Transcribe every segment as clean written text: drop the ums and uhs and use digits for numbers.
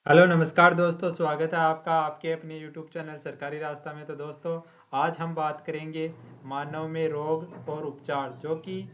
Hello नमस्कार दोस्तों, स्वागत है आपका आपके अपने यूट्यूब चैनल सरकारी रास्ता में। तो दोस्तों, आज हम बात करेंगे मानव में रोग और उपचार, जो कि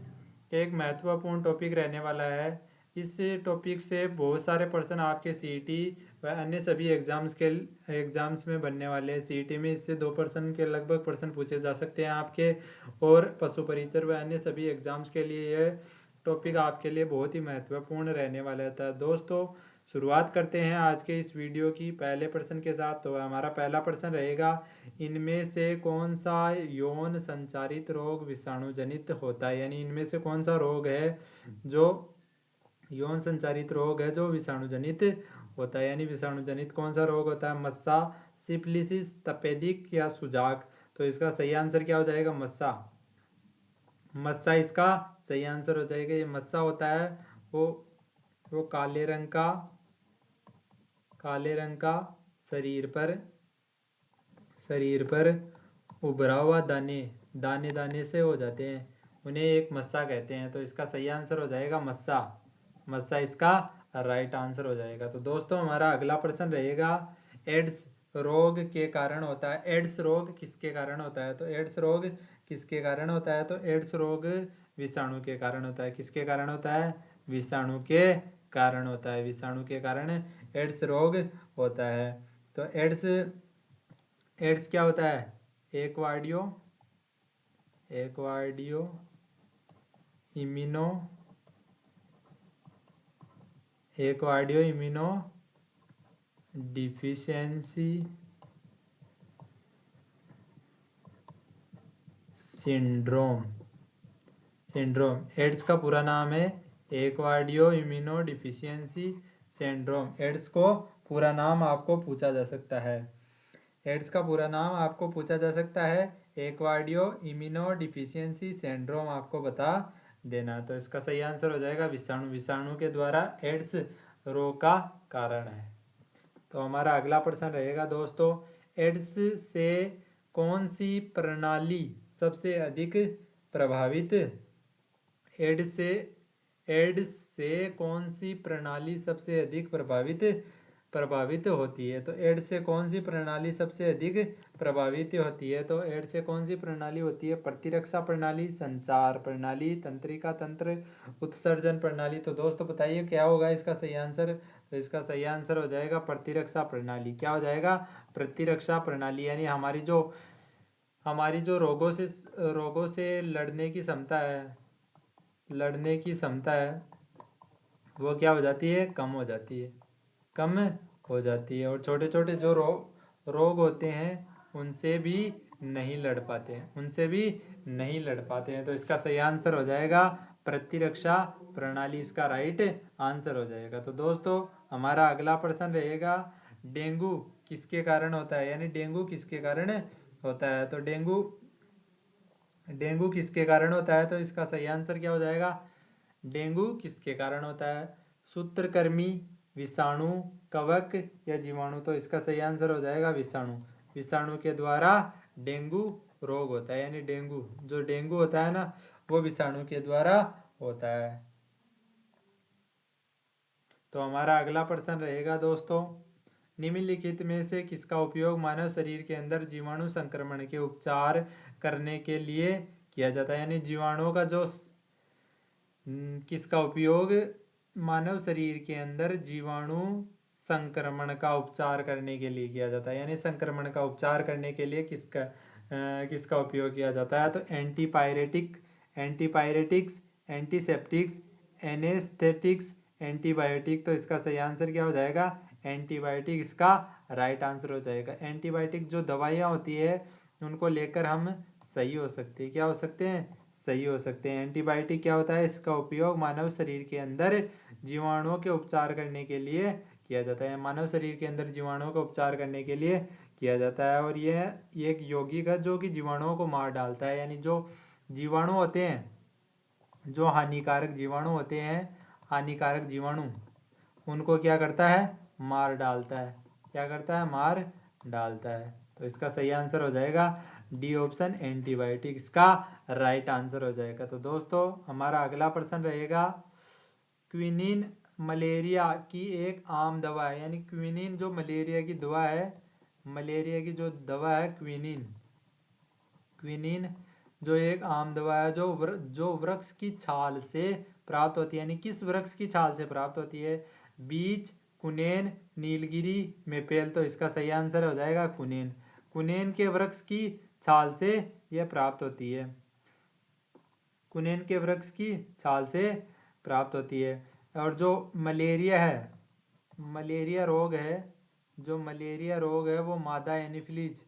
एक महत्वपूर्ण टॉपिक रहने वाला है। इस टॉपिक से बहुत सारे प्रश्न आपके सीईटी व अन्य सभी एग्जाम्स में बनने वाले हैं। सीईटी में इससे 2% के लगभग प्रश्न पूछे जा सकते हैं आपके, और पशु परिचर व अन्य सभी एग्जाम्स के लिए यह टॉपिक आपके लिए बहुत ही महत्वपूर्ण रहने वाला था। दोस्तों, शुरुआत करते हैं आज के इस वीडियो की पहले प्रश्न के साथ। तो हमारा पहला प्रश्न रहेगा, इनमें से कौन सा यौन संचारित रोग विषाणु जनित होता है। यानी इनमें से कौन सा रोग है जो यौन संचारित रोग है जो विषाणु जनित होता है। यानी विषाणु जनित कौन सा रोग होता है? मस्सा, सिफिलिसिस, तपेदिक या सुजाक। तो इसका सही आंसर क्या हो जाएगा? मस्सा। मस्सा इसका सही आंसर हो जाएगा। ये मस्सा होता है वो वो काले रंग का शरीर पर उभरा हुआ दाने दाने दाने से हो जाते हैं, उन्हें एक मस्सा कहते हैं। तो इसका सही आंसर हो जाएगा मस्सा। मस्सा इसका राइट आंसर हो जाएगा। तो दोस्तों, हमारा अगला प्रश्न रहेगा, एड्स रोग के कारण होता है। एड्स रोग किसके कारण होता है? तो एड्स रोग किसके कारण होता है? तो एड्स रोग विषाणु के कारण होता है। किसके कारण होता है? विषाणु के कारण होता है। विषाणु के कारण एड्स रोग होता है। तो एड्स एड्स क्या होता है? एक्वार्डियो इम्यूनो डिफिशियंसी सिंड्रोम। एड्स का पूरा नाम है एक्वार्डियो इम्यूनो डिफिशियंसी सिंड्रोम। एड्स को पूरा नाम आपको पूछा जा सकता है। एड्स का पूरा नाम आपको पूछा जा सकता है, एक्वार्डियो इम्यूनो डिफिशियंसी सिंड्रोम आपको बता देना। तो इसका सही आंसर हो जाएगा विषाणु के द्वारा एड्स रोग का कारण है। तो हमारा अगला प्रश्न रहेगा दोस्तों, एड्स से कौन सी प्रणाली सबसे अधिक प्रभावित एड्स से एड्स से कौन सी प्रणाली सबसे अधिक प्रभावित होती है? तो एड्स से कौन सी प्रणाली सबसे अधिक प्रभावित होती है? तो एड्स से कौन सी प्रणाली होती है? प्रतिरक्षा प्रणाली, संचार प्रणाली, तंत्रिका तंत्र, उत्सर्जन प्रणाली। तो दोस्तों, बताइए क्या होगा इसका सही आंसर? तो इसका सही आंसर हो जाएगा प्रतिरक्षा प्रणाली। क्या हो जाएगा? प्रतिरक्षा प्रणाली। यानी हमारी जो रोगों से लड़ने की क्षमता है, वो क्या हो जाती है? कम हो जाती है। और छोटे छोटे जो रोग होते हैं, उनसे भी नहीं लड़ पाते हैं। तो इसका सही आंसर हो जाएगा प्रतिरक्षा प्रणाली। इसका राइट आंसर हो जाएगा। तो दोस्तों, हमारा अगला प्रश्न रहेगा, डेंगू किसके कारण होता है? यानी डेंगू किसके कारण होता है? तो डेंगू किसके कारण होता है? तो इसका सही आंसर क्या हो जाएगा? डेंगू किसके कारण होता है? सूत्रकृमि, विषाणु, कवक या जीवाणु। तो इसका सही आंसर हो जाएगा विषाणु के द्वारा डेंगू रोग होता है। यानी डेंगू होता है ना, वो विषाणु के द्वारा होता है। तो हमारा अगला प्रश्न रहेगा दोस्तों, निम्नलिखित में से किसका उपयोग मानव शरीर के अंदर जीवाणु संक्रमण के उपचार करने के लिए किया जाता है? यानी जीवाणुओं का जो किसका उपयोग मानव शरीर के अंदर जीवाणु संक्रमण का उपचार करने के लिए किया जाता है? यानी संक्रमण का उपचार करने के लिए किसका उपयोग किया जाता है? तो एंटीपायरेटिक्स, एंटीसेप्टिक्स, एनेस्थेटिक्स, एंटीबायोटिक। तो इसका सही आंसर क्या हो जाएगा? एंटीबायोटिक इसका राइट आंसर हो जाएगा। एंटीबायोटिक जो दवाइयाँ होती है, उनको लेकर हम सही हो सकते हैं। क्या हो सकते हैं? सही हो सकते हैं। एंटीबायोटिक क्या होता है? इसका उपयोग मानव शरीर के अंदर जीवाणुओं के उपचार करने के लिए किया जाता है। मानव शरीर के अंदर जीवाणुओं का उपचार करने के लिए किया जाता है। और यह एक यौगिक है जो कि जीवाणुओं को मार डालता है। यानी जो जीवाणु होते हैं, जो हानिकारक जीवाणु, उनको क्या करता है? मार डालता है। क्या करता है? मार डालता है। तो इसका सही आंसर हो जाएगा डी ऑप्शन, एंटीबायोटिक इसका राइट आंसर हो जाएगा। तो दोस्तों, हमारा अगला प्रश्न रहेगा, क्विनिन मलेरिया की एक आम दवा है, यानी क्विनिन जो मलेरिया की दवा है, मलेरिया की जो दवा है क्विनिन, क्विनिन जो एक आम दवा है जो वृक्ष की छाल से प्राप्त होती है। यानी किस वृक्ष की छाल से प्राप्त होती है? बीच, कुनेन, नीलगिरी, मेपेल। तो इसका सही आंसर हो जाएगा कुनेन। कुनेन के वृक्ष की छाल से यह प्राप्त होती है, कुनेन के वृक्ष की छाल से प्राप्त होती है। और जो मलेरिया है, मलेरिया रोग है, जो मलेरिया रोग है वो मादा एनीफिलीज,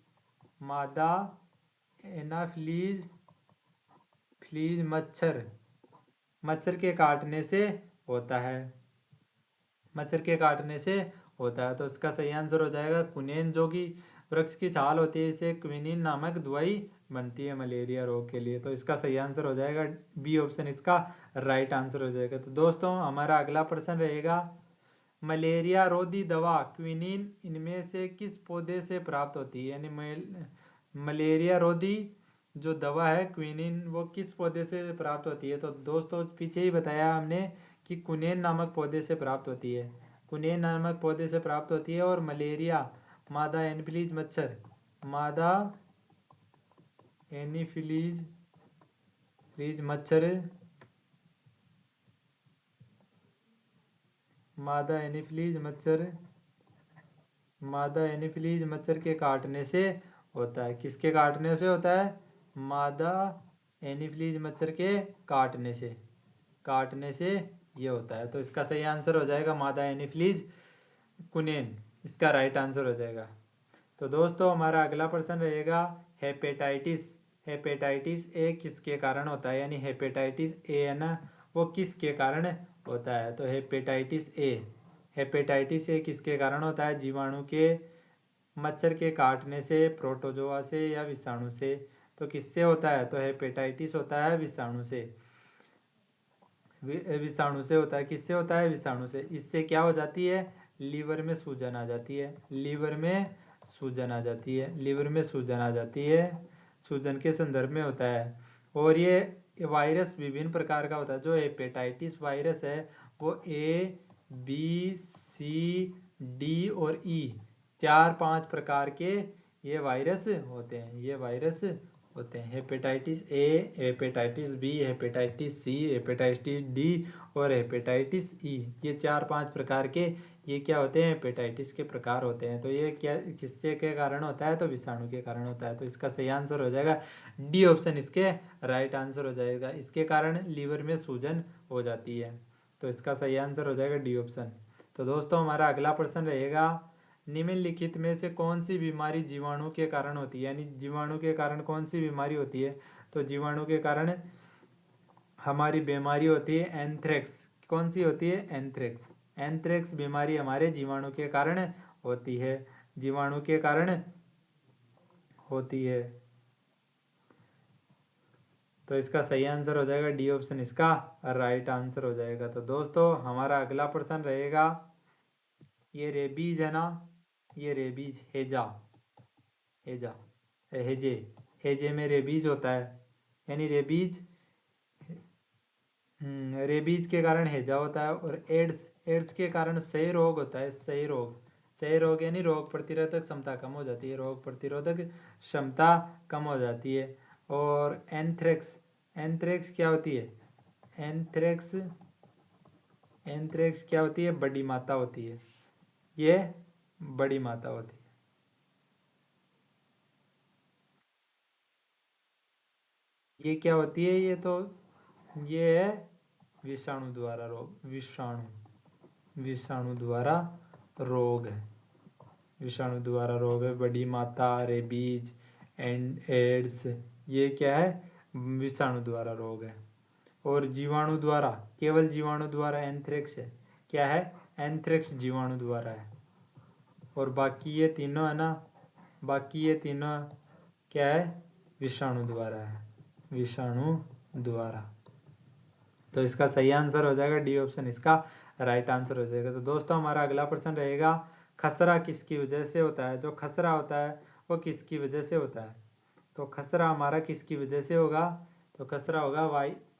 मादा एनाफिलीज फ्लीज मच्छर के काटने से होता है, मच्छर के काटने से होता है। तो इसका सही आंसर हो जाएगा कुनेन, जो कि वृक्ष की छाल होती है, इसे क्विनिन नामक दवाई बनती है मलेरिया रोग के लिए। तो इसका सही आंसर हो जाएगा बी ऑप्शन, इसका राइट आंसर हो जाएगा। तो दोस्तों हमारा अगला प्रश्न रहेगा, मलेरिया रोधी दवा क्विनिन इनमें से किस पौधे से प्राप्त होती है? यानी मलेरिया रोधी जो दवा है क्विनिन वो किस पौधे से प्राप्त होती है? तो दोस्तों पीछे ही बताया हमने कि कुनेन नामक पौधे से प्राप्त होती है, कुनेन नामक पौधे से प्राप्त होती है। और मलेरिया मादा एनीफिलीज मच्छर, मादा एनीफिलीज मच्छर, मादा एनीफिलीज मच्छर, मादा एनीफिलीज मच्छर के काटने से होता है। किसके काटने से होता है? मादा एनीफिलीज मच्छर के काटने से, काटने से ये होता है। तो इसका सही आंसर हो जाएगा मादा एनीफिलीज कुनेन, इसका राइट आंसर हो जाएगा। तो दोस्तों हमारा अगला प्रश्न रहेगा, हेपेटाइटिस, हेपेटाइटिस ए किसके कारण होता है? यानी हेपेटाइटिस ए है ना, वो किसके कारण होता है? तो हेपेटाइटिस ए, हेपेटाइटिस ए किसके कारण होता है? जीवाणु के, मच्छर के काटने से, प्रोटोजोआ से या विषाणु से? तो किससे होता है? तो हेपेटाइटिस होता है विषाणु से, विषाणु से होता है। किससे होता है? विषाणु से। इससे क्या हो जाती है? लीवर में सूजन आ जाती है, लीवर में सूजन आ जाती है, लीवर में सूजन आ जाती है, सूजन के संदर्भ में होता है। और ये वायरस विभिन्न प्रकार का होता है। जो हेपेटाइटिस वायरस है वो ए, बी, सी, डी और ई, 4-5 प्रकार के ये वायरस होते हैं, ये वायरस होते हैं। Hepatitis A, hepatitis B, hepatitis C, hepatitis D और हेपेटाइटिस ई, ये 4-5 प्रकार के ये क्या होते हैं? हेपेटाइटिस के प्रकार होते हैं। तो ये क्या किससे के कारण होता है? तो विषाणु के कारण होता है। तो इसका सही आंसर हो जाएगा डी ऑप्शन, इसके राइट आंसर हो जाएगा। इसके कारण लीवर में सूजन हो जाती है। तो इसका सही आंसर हो जाएगा डी ऑप्शन। तो दोस्तों हमारा अगला प्रश्न रहेगा, निम्नलिखित में से कौन सी बीमारी जीवाणु के कारण होती है? यानी जीवाणु के कारण कौन सी बीमारी होती है? तो जीवाणु के कारण हमारी बीमारी होती है एंथ्रेक्स। कौन सी होती है? एंथ्रेक्स। एंथ्रेक्स बीमारी हमारे जीवाणु के कारण होती है, जीवाणु के कारण होती है। तो इसका सही आंसर हो जाएगा डी ऑप्शन, इसका राइट आंसर हो जाएगा। तो दोस्तों हमारा अगला प्रश्न रहेगा, ये रेबीज है ना, ये रेबीज, हेजा, हेजा, हेजे, हेजे में रेबीज होता है। यानी रेबीज, रेबीज के कारण हेजा होता है। और एड्स, एड्स के कारण क्षय रोग होता है, क्षय रोग, क्षय रोग यानी रोग प्रतिरोधक क्षमता कम हो जाती है, रोग प्रतिरोधक क्षमता कम हो जाती है। और एंथ्रेक्स, एंथ्रेक्स क्या होती है? एंथ्रेक्स, एंथ्रेक्स क्या होती है? बड़ी माता होती है, ये बड़ी माता होती है। ये क्या होती है? ये तो ये है विषाणु द्वारा रोग, विषाणु, विषाणु द्वारा रोग है, विषाणु द्वारा रोग है। बड़ी माता, रेबीज एंड एड्स, ये क्या है? विषाणु द्वारा रोग है। और जीवाणु द्वारा, केवल जीवाणु द्वारा एंथ्रेक्स है, क्या है? एंथ्रेक्स जीवाणु द्वारा है। और बाकी ये तीनों है ना, बाकी ये तीनों क्या है? विषाणु द्वारा है, विषाणु द्वारा। तो इसका सही आंसर हो जाएगा डी ऑप्शन, इसका राइट आंसर हो जाएगा। तो दोस्तों हमारा अगला प्रश्न रहेगा, खसरा किसकी वजह से होता है? जो खसरा होता है वो किसकी वजह से होता है? तो खसरा हमारा किसकी वजह से होगा? तो खसरा होगा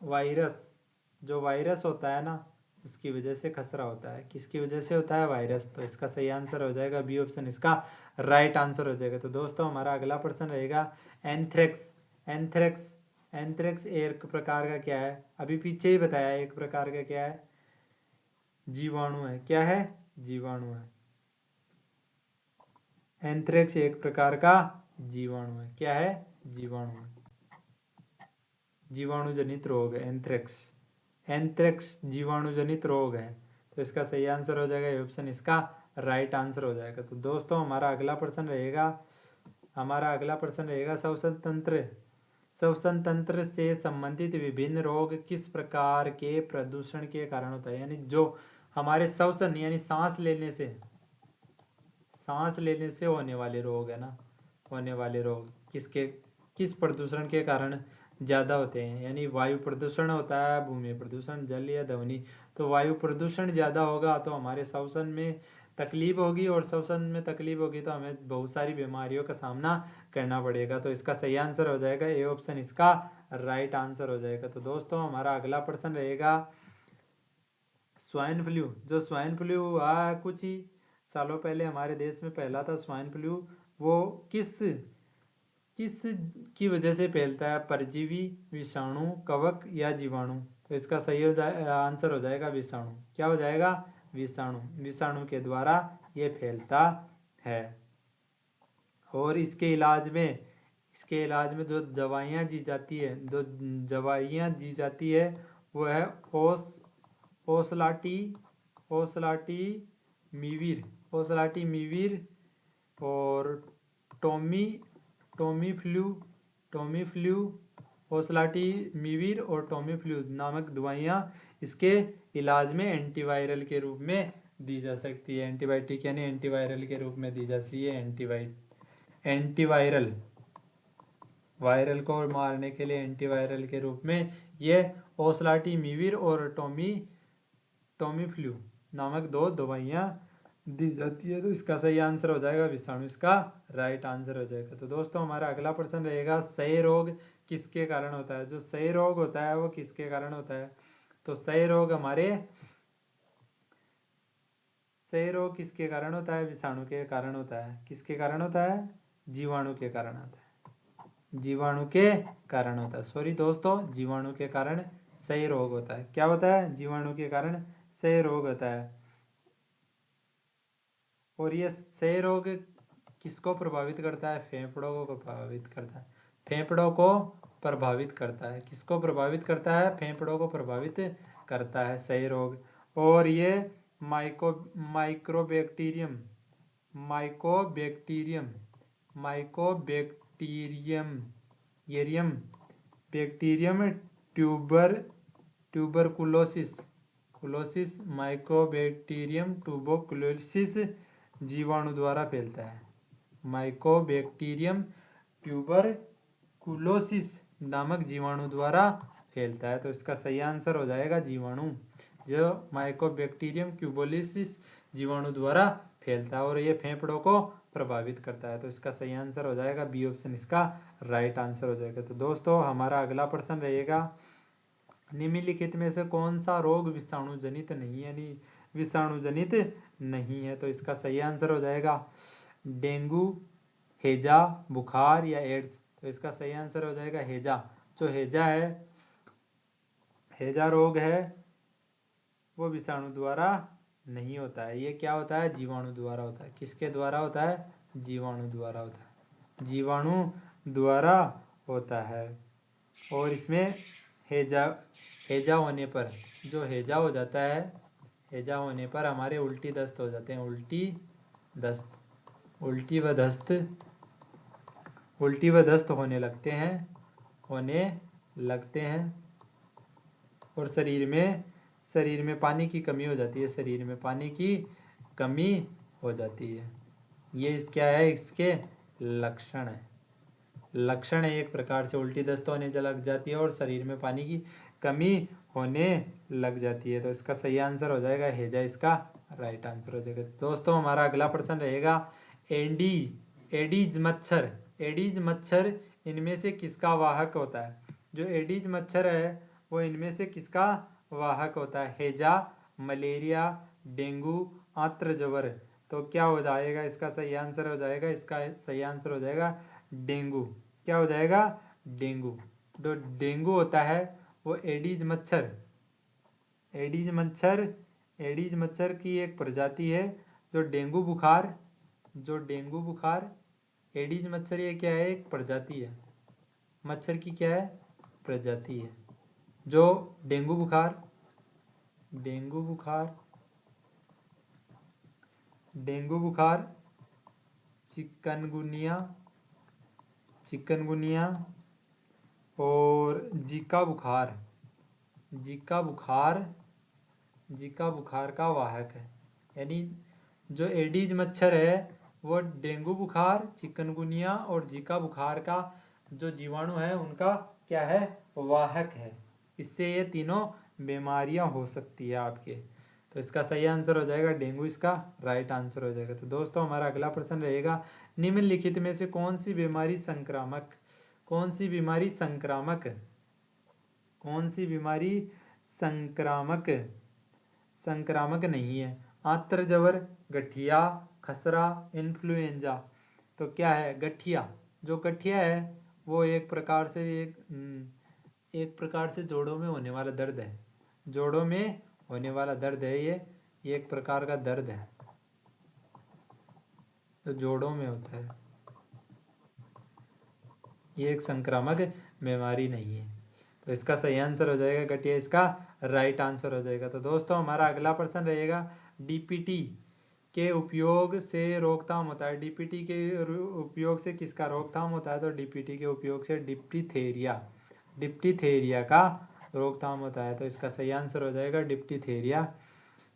वायरस, जो वायरस होता है ना, उसकी वजह से खसरा होता है। किसकी वजह से होता है? वायरस। तो इसका सही आंसर हो जाएगा बी ऑप्शन, इसका राइट आंसर हो जाएगा। तो दोस्तों हमारा अगला प्रश्न रहेगा एंथ्रेक्स। एंथ्रेक्स एंथ्रेक्स एक प्रकार का क्या है? अभी पीछे ही बताया, एक प्रकार का क्या है? जीवाणु है। क्या है? जीवाणु है। एंथ्रेक्स एक प्रकार का जीवाणु है। क्या है? जीवाणु है। जीवाणु जनित रोग है एंथ्रेक्स। एंथ्रेक्स जीवाणु जनित रोग है। तो इसका सही आंसर हो जाएगा ये ऑप्शन, इसका राइट आंसर हो जाएगा। तो दोस्तों हमारा अगला प्रश्न रहेगा श्वसन तंत्र। श्वसन तंत्र से संबंधित विभिन्न रोग किस प्रकार के प्रदूषण के कारण होता है? यानी जो हमारे श्वसन यानी सांस लेने से होने वाले रोग है ना, होने वाले रोग किस प्रदूषण के कारण ज़्यादा होते हैं? यानी वायु प्रदूषण होता है, भूमि प्रदूषण, जल या ध्वनि। तो वायु प्रदूषण ज़्यादा होगा तो हमारे श्वसन में तकलीफ होगी, और श्वसन में तकलीफ होगी तो हमें बहुत सारी बीमारियों का सामना करना पड़ेगा। तो इसका सही आंसर हो जाएगा ए ऑप्शन, इसका राइट आंसर हो जाएगा। तो दोस्तों हमारा अगला प्रश्न रहेगा स्वाइन फ्लू। जो स्वाइन फ्लू हुआ कुछ ही सालों पहले हमारे देश में फैला था स्वाइन फ्लू, वो किस किस की वजह से फैलता है? परजीवी, विषाणु, कवक या जीवाणु? तो इसका सही आंसर हो जाएगा विषाणु। क्या हो जाएगा? विषाणु। विषाणु के द्वारा ये फैलता है। और इसके इलाज में जो दवाइयाँ दी जाती है वो है ओसलाटी मीवीर और टोमी फ्लू, ओसलाटी मीवीर और टोमी फ्लू नामक दवाइयाँ इसके इलाज में एंटीवायरल के रूप में दी जा सकती है। एंटीबायोटिक यानी एंटीवायरल के रूप में दी जाती है। एंटीवायरल, वायरल को मारने के लिए एंटीवायरल के रूप में ये ओसलाटिमिविर और टोमी फ्लू नामक 2 दवाइयाँ दी जाती है। तो इसका सही आंसर हो जाएगा विषाणु, इसका राइट आंसर हो जाएगा। तो दोस्तों हमारा अगला प्रश्न रहेगा क्षय रोग किसके कारण होता है? जो क्षय रोग होता है वो किसके कारण होता है? तो क्षय रोग किसके कारण होता है? विषाणु के कारण होता है। किसके कारण होता है? जीवाणु के कारण होता है। जीवाणु के कारण होता है। सॉरी दोस्तों, जीवाणु के कारण क्षय रोग होता है। क्या होता है? जीवाणु के कारण क्षय रोग होता है। और ये क्षय रोग किसको प्रभावित करता है? फेफड़ों को प्रभावित करता है। फेफड़ों को प्रभावित करता है। किसको प्रभावित करता है? फेफड़ों को प्रभावित करता है क्षय रोग। और ये माइकोबैक्टीरियम माइकोबैक्टीरियम ट्यूबरकुलोसिस जीवाणु द्वारा फैलता है। माइकोबैक्टीरियम ट्यूबरकुलोसिस नामक जीवाणु द्वारा फैलता है। तो इसका सही आंसर हो जाएगा जीवाणु। जो माइकोबैक्टीरियम ट्यूबरकुलोसिस जीवाणु द्वारा फैलता है और ये फेफड़ों को प्रभावित करता है। तो इसका सही आंसर हो जाएगा बी ऑप्शन, इसका राइट आंसर हो जाएगा। तो दोस्तों हमारा अगला प्रश्न रहेगा निम्नलिखित में से कौन सा रोग विषाणु जनित नहीं है? यानी विषाणु जनित नहीं है। तो इसका सही आंसर हो जाएगा डेंगू, हैजा, बुखार या एड्स। तो इसका सही आंसर हो जाएगा हैजा। जो हैजा रोग है वो विषाणु द्वारा नहीं होता है। ये क्या होता है? जीवाणु द्वारा होता है। किसके द्वारा होता है? जीवाणु द्वारा होता है। जीवाणु द्वारा होता है। और इसमें हैजा होने पर, जो हैजा हो जाता है, हैजा होने पर हमारे उल्टी दस्त हो जाते हैं। उल्टी व दस्त होने लगते हैं और शरीर में पानी की कमी हो जाती है। शरीर में पानी की कमी हो जाती है। ये क्या है? इसके लक्षण है एक प्रकार से। उल्टी दस्त होने लग जाती है और शरीर में पानी की कमी होने लग जाती है। तो इसका सही आंसर हो जाएगा हैजा, इसका राइट आंसर हो जाएगा। दोस्तों हमारा अगला प्रश्न रहेगा एडीज मच्छर इनमें से किसका वाहक होता है? जो एडीज मच्छर है वो इनमें से किसका वाहक होता है? हैजा, मलेरिया, डेंगू, आंत्र ज्वर। तो क्या हो जाएगा इसका सही आंसर? हो जाएगा इसका सही आंसर हो जाएगा डेंगू। क्या हो जाएगा? डेंगू। जो डेंगू होता है वो एडीज मच्छर, एडीज मच्छर, एडीज मच्छर की एक प्रजाति है। जो डेंगू बुखार, जो डेंगू बुखार, एडीज मच्छर ये क्या है? एक प्रजाति है मच्छर की, क्या है? प्रजाति है। जो डेंगू बुखार, डेंगू बुखार, डेंगू बुखार, चिकनगुनिया, चिकनगुनिया और जीका बुखार, जीका बुखार, जीका बुखार का वाहक है। यानी जो एडीज मच्छर है वो डेंगू बुखार, चिकनगुनिया और जीका बुखार का जो जीवाणु है उनका क्या है? वाहक है। इससे ये तीनों बीमारियां हो सकती है आपके। तो इसका सही आंसर हो जाएगा डेंगू, इसका राइट आंसर हो जाएगा। तो दोस्तों हमारा अगला प्रश्न रहेगा, निम्नलिखित में से कौन सी बीमारी संक्रामक, कौन सी बीमारी संक्रामक, कौन सी बीमारी संक्रामक, संक्रामक नहीं है? आंत्र ज्वर, गठिया, खसरा, इन्फ्लुएंजा। तो क्या है? गठिया। जो गठिया है वो एक प्रकार से एक प्रकार से जोड़ों में होने वाला दर्द है, जोड़ों में होने वाला दर्द है ये एक प्रकार का दर्द है जो जोड़ों में होता है। ये एक संक्रामक बीमारी नहीं है। तो इसका सही आंसर हो जाएगा गठिया, इसका राइट आंसर हो जाएगा। तो दोस्तों हमारा अगला प्रश्न रहेगा, डीपीटी के उपयोग से रोकथाम होता है। डीपीटी के उपयोग से किसका रोकथाम होता है? तो डीपीटी के उपयोग से डिप्टीथेरिया, डिप्टीथेरिया का रोकथाम होता है। तो इसका सही आंसर हो जाएगा डिप्टीथेरिया।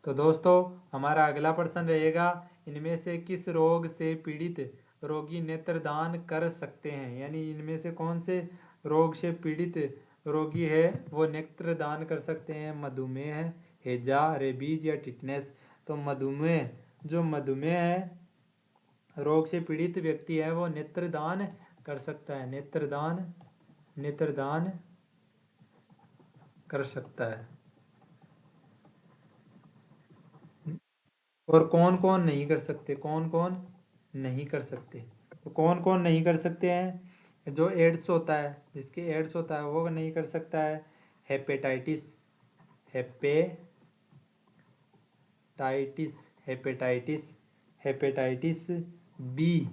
तो दोस्तों हमारा अगला प्रश्न रहेगा, इनमें से किस रोग से पीड़ित रोगी नेत्रदान कर सकते हैं? यानी इनमें से कौन से रोग से पीड़ित रोगी है वो नेत्रदान कर सकते हैं? मधुमेह, हैजा, रेबीज या टिटनेस। तो मधुमेह, जो मधुमेह है रोग से पीड़ित व्यक्ति है वो नेत्रदान कर सकता है, नेत्रदान, नेत्रदान कर सकता है। और कौन कौन नहीं कर सकते? कौन कौन नहीं कर सकते? तो कौन कौन नहीं कर सकते हैं? जो एड्स होता है, जिसके एड्स होता है वो नहीं कर सकता है। Hepatitis, hepatitis, hepatitis, hepatitis B,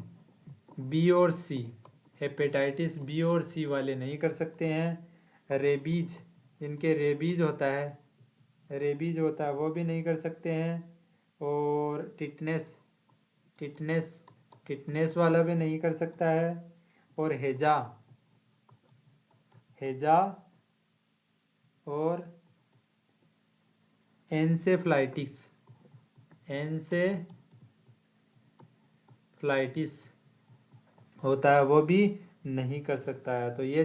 B और सी, हेपेटाइटिस बी और सी वाले नहीं कर सकते हैं। रेबीज, जिनके रेबीज होता है, रेबीज होता है वो भी नहीं कर सकते हैं। और टिटनेस, टिटनेस, टिटनेस वाला भी नहीं कर सकता है। और हैजा, हैजा और एन्सेफ्लाइटिस, एन्सेफ्लाइटिस होता है वो भी नहीं कर सकता है। तो ये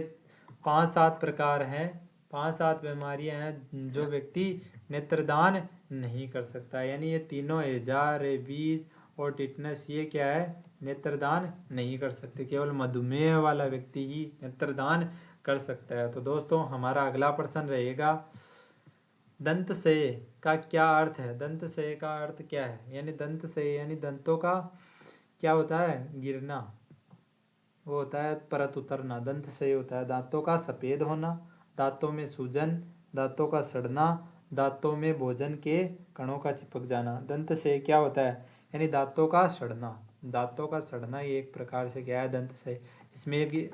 5-7 प्रकार हैं, 5-7 बीमारियां हैं जो व्यक्ति नेत्रदान नहीं कर सकता है। यानी ये तीनों हैजा, रेबीज और टिटनेस ये क्या है? नेत्रदान नहीं कर सकते। केवल मधुमेह वाला व्यक्ति ही नेत्रदान कर सकता है। तो दोस्तों हमारा अगला प्रश्न रहेगा, दंत सेय का क्या अर्थ है? दंत सेय का अर्थ क्या है? यानी दंत सेय यानी दंतों का क्या होता है? गिरना, वो होता है परत उतरना। दंत सेय होता है दांतों का सफ़ेद होना, दांतों में सूजन, दांतों का सड़ना, दांतों में भोजन के कणों का चिपक जाना। दंत सेय क्या होता है? यानी दांतों का सड़ना, दांतों का सड़ना ये एक प्रकार से क्या है? दंत सेय। इसमें एक,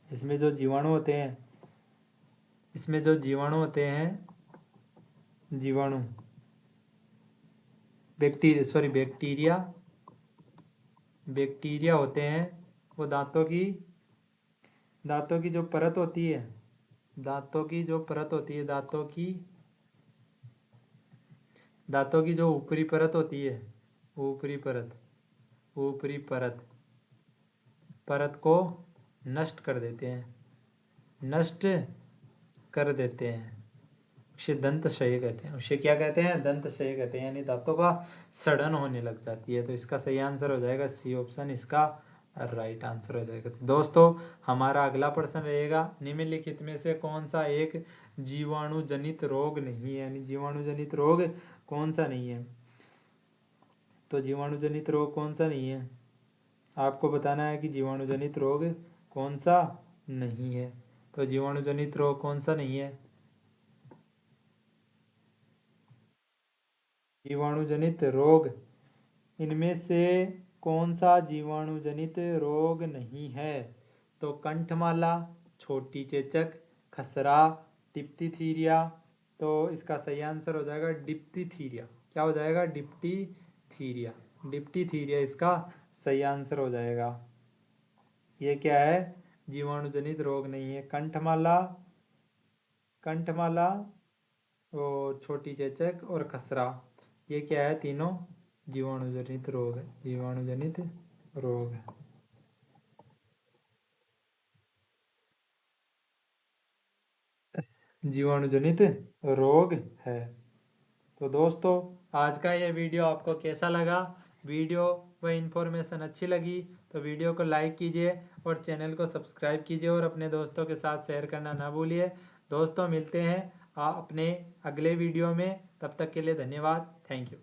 इसमें जो जीवाणु होते हैं, इसमें जो जीवाणु होते हैं, जीवाणु, बैक्टीरिया, सॉरी बैक्टीरिया, बैक्टीरिया होते हैं वो दांतों की जो परत होती है, दांतों की जो परत होती है, दांतों की जो ऊपरी परत होती है, ऊपरी परत, ऊपरी परत, परत को नष्ट कर देते हैं, नष्ट कर देते हैं। उसे दंत क्षय कहते हैं। उसे क्या कहते हैं? दंत क्षय कहते हैं। यानी दांतों का सड़न होने लग जाती है। तो इसका सही आंसर हो जाएगा सी ऑप्शन, इसका राइट आंसर हो जाएगा। तो दोस्तों हमारा अगला प्रश्न रहेगा, निम्नलिखित में से कौन सा एक जीवाणु जनित रोग नहीं है, यानी जीवाणु जनित रोग कौन सा नहीं है। तो जीवाणु जनित रोग कौन सा नहीं है, आपको बताना है कि जीवाणु जनित रोग कौन सा नहीं है। तो जीवाणु जनित रोग कौन सा नहीं है, जीवाणु जनित रोग, इनमें से कौन सा जीवाणु जनित रोग नहीं है। तो कंठमाला, छोटी चेचक, खसरा, डिप्थीरिया। तो इसका सही आंसर हो जाएगा डिप्थीरिया। क्या हो जाएगा, डिप्थीरिया। डिप्थीरिया इसका सही आंसर हो जाएगा। ये क्या है, जीवाणु जनित रोग नहीं है। कंठमाला, कंठमाला और छोटी चेचक और खसरा, ये क्या है, तीनों जीवाणु जनित रोग है, जीवाणु जनित रोग है। जीवाणु जनित रोग है। तो दोस्तों, आज का ये वीडियो आपको कैसा लगा, वीडियो व इन्फॉर्मेशन अच्छी लगी तो वीडियो को लाइक कीजिए और चैनल को सब्सक्राइब कीजिए और अपने दोस्तों के साथ शेयर करना ना भूलिए। दोस्तों, मिलते हैं अपने अगले वीडियो में, तब तक के लिए धन्यवाद, थैंक यू।